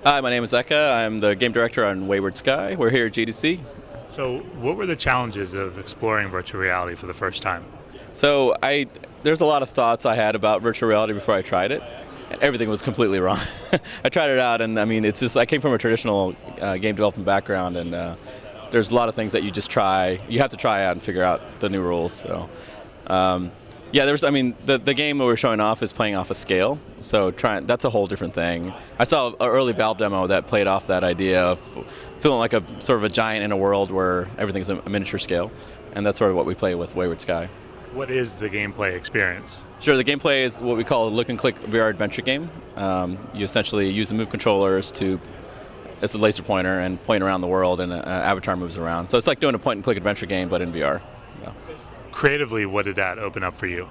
Hi, my name is Eka. I'm the game director on Wayward Sky. We're here at GDC. So, what were the challenges of exploring virtual reality for the first time? There's a lot of thoughts I had about virtual reality before I tried it. Everything was completely wrong. I tried it out, and I mean, it's just I came from a traditional game development background, and there's a lot of things that you just try. You have to try out and figure out the new rules. Yeah, the game that we're showing off is playing off a scale, so that's a whole different thing. I saw an early Valve demo that played off that idea of feeling like a sort of a giant in a world where everything's a miniature scale, and that's sort of what we play with Wayward Sky. What is the gameplay experience? Sure, the gameplay is what we call a look-and-click VR adventure game. You essentially use the Move controllers as a laser pointer and point around the world, and an avatar moves around. So it's like doing a point-and-click adventure game, but in VR. Yeah. Creatively, what did that open up for you?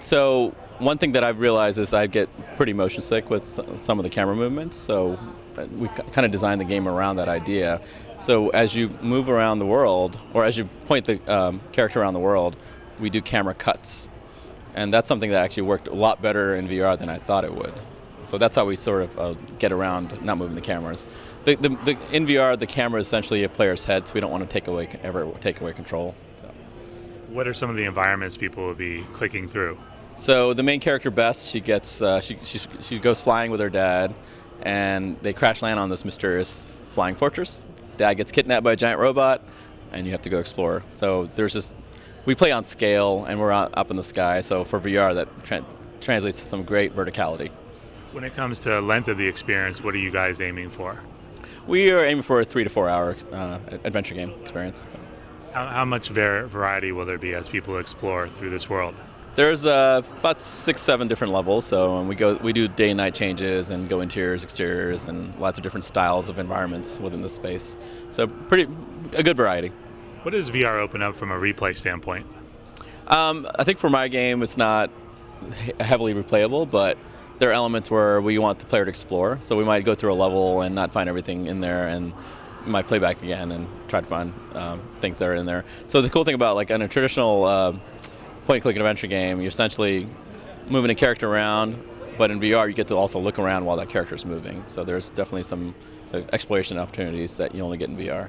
So one thing that I've realized is I get pretty motion sick with some of the camera movements, so we kind of designed the game around that idea. So as you move around the world, or as you point the character around the world, we do camera cuts. And that's something that actually worked a lot better in VR than I thought it would. So that's how we sort of get around not moving the cameras. In VR, the camera is essentially a player's head, so we don't want to ever take away control. What are some of the environments people will be clicking through? So the main character, Bess, she goes flying with her dad, and they crash land on this mysterious flying fortress. Dad gets kidnapped by a giant robot, and you have to go explore. So we play on scale, and we're up in the sky. So for VR, that translates to some great verticality. When it comes to length of the experience, what are you guys aiming for? We are aiming for a 3 to 4 hour adventure game experience. How much variety will there be as people explore through this world? There's about 6-7 different levels. So we do day and night changes and go interiors, exteriors, and lots of different styles of environments within the space. So a good variety. What does VR open up from a replay standpoint? I think for my game, it's not heavily replayable, but there are elements where we want the player to explore. So we might go through a level and not find everything in there, and we might play back again and try to find things that are in there. So the cool thing about like in a traditional point-and-click adventure game, you're essentially moving a character around, but in VR you get to also look around while that character's moving. So there's definitely some exploration opportunities that you only get in VR.